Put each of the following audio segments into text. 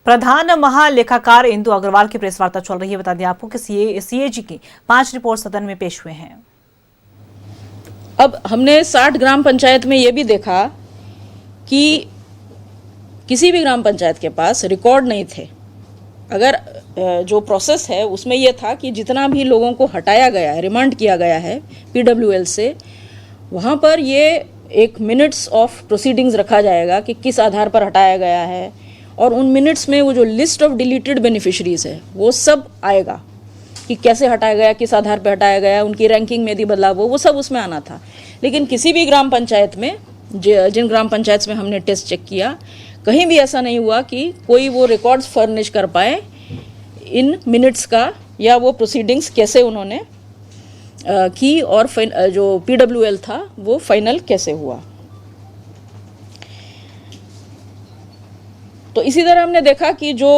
प्रधान महालेखाकार इंदु अग्रवाल की प्रेस वार्ता चल रही है। बता दें आपको कि सीएजी की 5 रिपोर्ट सदन में पेश हुए हैं। अब हमने 60 ग्राम पंचायत में ये भी देखा कि किसी भी ग्राम पंचायत के पास रिकॉर्ड नहीं थे। अगर जो प्रोसेस है उसमें यह था कि जितना भी लोगों को हटाया गया है, रिमांड किया गया है पीडब्ल्यूएल से, वहाँ पर ये एक मिनट्स ऑफ प्रोसीडिंग्स रखा जाएगा कि किस आधार पर हटाया गया है, और उन मिनट्स में वो जो लिस्ट ऑफ डिलीटेड बेनिफिशरीज है वो सब आएगा कि कैसे हटाया गया, किस आधार पर हटाया गया, उनकी रैंकिंग में यदि बदलाव हो, वो सब उसमें आना था। लेकिन किसी भी ग्राम पंचायत में, जिन ग्राम पंचायत में हमने टेस्ट चेक किया, कहीं भी ऐसा नहीं हुआ कि कोई वो रिकॉर्ड्स फर्निश कर पाए इन मिनट्स का, या वो प्रोसीडिंग्स कैसे उन्होंने की, और जो पीडब्ल्यूएल था वो फाइनल कैसे हुआ। तो इसी तरह हमने देखा कि जो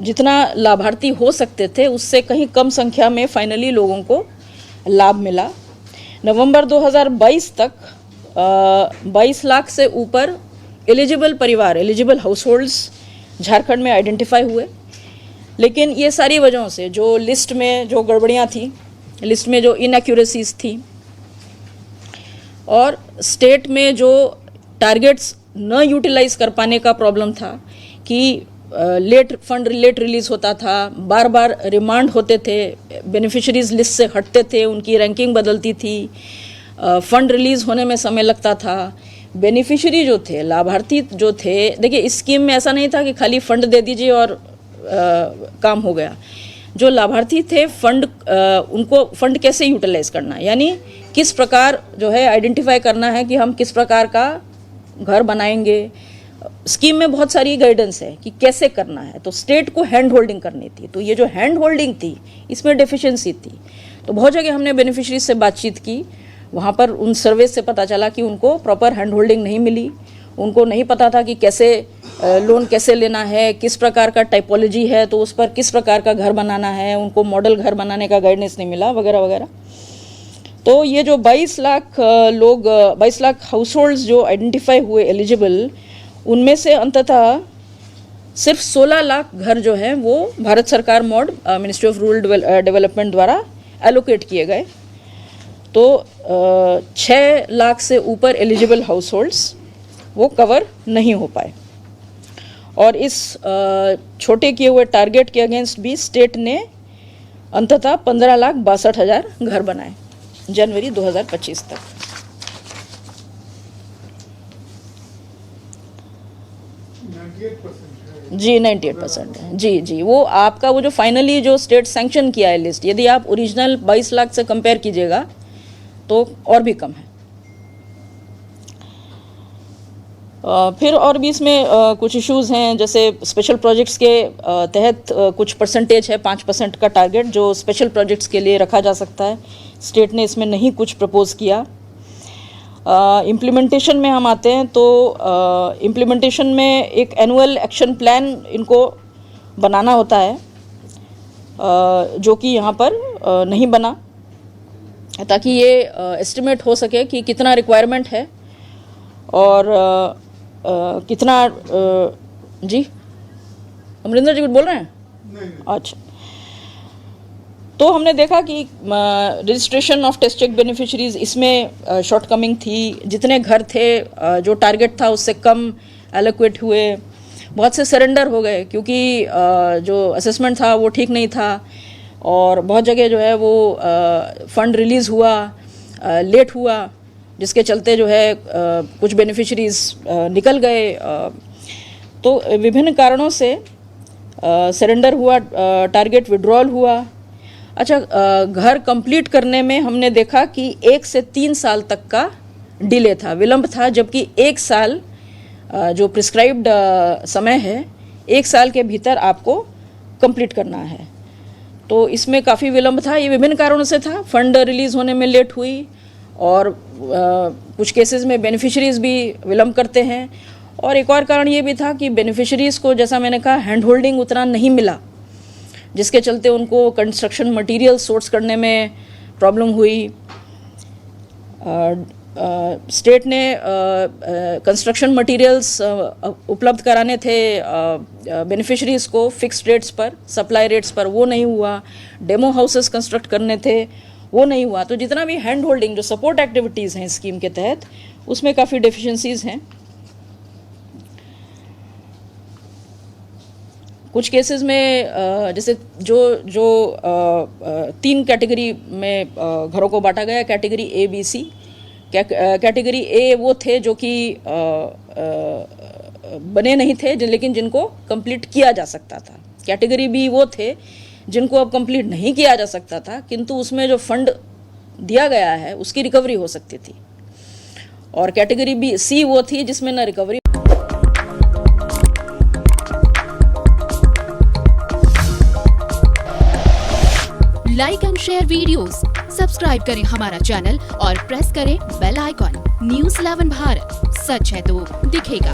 जितना लाभार्थी हो सकते थे उससे कहीं कम संख्या में फाइनली लोगों को लाभ मिला। नवंबर 2022 तक 22 लाख से ऊपर एलिजिबल परिवार, एलिजिबल हाउसहोल्ड्स झारखंड में आइडेंटिफाई हुए। लेकिन ये सारी वजहों से, जो लिस्ट में जो गड़बड़ियाँ थी, लिस्ट में जो इनएक्यूरेसीज थी, और स्टेट में जो टारगेट्स न यूटिलाइज कर पाने का प्रॉब्लम था कि फंड लेट रिलीज होता था, बार बार रिमांड होते थे, बेनिफिशरीज लिस्ट से हटते थे, उनकी रैंकिंग बदलती थी, फंड रिलीज होने में समय लगता था। बेनिफिशरी जो थे, लाभार्थी जो थे, देखिए इस स्कीम में ऐसा नहीं था कि खाली फंड दे दीजिए और काम हो गया। जो लाभार्थी थे, उनको फंड कैसे यूटिलाइज करना, यानी किस प्रकार जो है आइडेंटिफाई करना है कि हम किस प्रकार का घर बनाएंगे। स्कीम में बहुत सारी गाइडेंस है कि कैसे करना है, तो स्टेट को हैंड होल्डिंग करनी थी। तो ये जो हैंड होल्डिंग थी, इसमें डेफिशिएंसी थी। तो बहुत जगह हमने बेनिफिशरीज से बातचीत की, वहाँ पर उन सर्वे से पता चला कि उनको प्रॉपर हैंड होल्डिंग नहीं मिली, उनको नहीं पता था कि कैसे लोन कैसे लेना है, किस प्रकार का टाइपोलॉजी है, तो उस पर किस प्रकार का घर बनाना है, उनको मॉडल घर बनाने का गाइडेंस नहीं मिला, वगैरह वगैरह। तो ये जो 22 लाख लोग, 22 लाख हाउसहोल्ड्स जो आइडेंटिफाई हुए एलिजिबल, उनमें से अंततः सिर्फ 16 लाख घर जो हैं वो भारत सरकार mod, ministry of rural development द्वारा एलोकेट किए गए। तो 6 लाख से ऊपर एलिजिबल हाउसहोल्ड्स वो कवर नहीं हो पाए, और इस छोटे किए हुए टारगेट के अगेंस्ट भी स्टेट ने अंततः 15,62,000 घर बनाए जनवरी 2025 तक। जी 98% है। जी वो आपका वो जो फाइनली जो स्टेट सैंक्शन किया है लिस्ट, यदि आप ओरिजिनल 22 लाख से कंपेयर कीजिएगा तो और भी कम है। फिर और भी इसमें कुछ इश्यूज हैं, जैसे स्पेशल प्रोजेक्ट्स के तहत कुछ परसेंटेज है, 5% का टारगेट जो स्पेशल प्रोजेक्ट्स के लिए रखा जा सकता है। स्टेट ने इसमें नहीं कुछ प्रपोज किया। इम्प्लीमेंटेशन में हम आते हैं तो इम्प्लीमेंटेशन में एक एनुअल एक्शन प्लान इनको बनाना होता है, जो कि यहाँ पर नहीं बना, ताकि ये एस्टिमेट हो सके कि कितना रिक्वायरमेंट है और कितना। जी अमरिंदर जी कुछ बोल रहे हैं? नहीं। अच्छा, तो हमने देखा कि registration of test check beneficiaries, इसमें शॉर्टकमिंग थी। जितने घर थे जो टारगेट था उससे कम एलोकेट हुए, बहुत से सरेंडर हो गए क्योंकि जो असेसमेंट था वो ठीक नहीं था, और बहुत जगह जो है वो फंड रिलीज़ हुआ लेट हुआ, जिसके चलते जो है कुछ बेनिफिशरीज निकल गए। तो विभिन्न कारणों से सरेंडर हुआ, टारगेट विड्रॉल हुआ। अच्छा, घर कंप्लीट करने में हमने देखा कि 1 से 3 साल तक का डिले था, विलंब था, जबकि 1 साल जो प्रिस्क्राइब्ड समय है, 1 साल के भीतर आपको कंप्लीट करना है। तो इसमें काफ़ी विलंब था। ये विभिन्न कारणों से था। फंड रिलीज़ होने में लेट हुई, और कुछ केसेस में बेनिफिशरीज भी विलंब करते हैं, और एक और कारण ये भी था कि बेनिफिशरीज़ को, जैसा मैंने कहा, हैंड होल्डिंग उतना नहीं मिला, जिसके चलते उनको कंस्ट्रक्शन मटेरियल सोर्स करने में प्रॉब्लम हुई। स्टेट ने कंस्ट्रक्शन मटेरियल्स उपलब्ध कराने थे बेनिफिशरीज को फिक्स्ड रेट्स पर, सप्लाई रेट्स पर, वो नहीं हुआ। डेमो हाउसेस कंस्ट्रक्ट करने थे, वो नहीं हुआ। तो जितना भी हैंड होल्डिंग जो सपोर्ट एक्टिविटीज़ हैं स्कीम के तहत, उसमें काफ़ी डेफिशिएंसीज हैं। कुछ केसेस में जैसे जो 3 कैटेगरी में घरों को बांटा गया, category A, B, C. Category A वो थे जो कि बने नहीं थे लेकिन जिनको कंप्लीट किया जा सकता था। कैटेगरी बी वो थे जिनको अब कंप्लीट नहीं किया जा सकता था, किंतु उसमें जो फंड दिया गया है उसकी रिकवरी हो सकती थी। और कैटेगरी बी सी वो थी जिसमें न recovery. Like and share videos, subscribe करें हमारा चैनल और प्रेस करें बेल आइकॉन। न्यूज़ 11 भारत, सच है तो दिखेगा।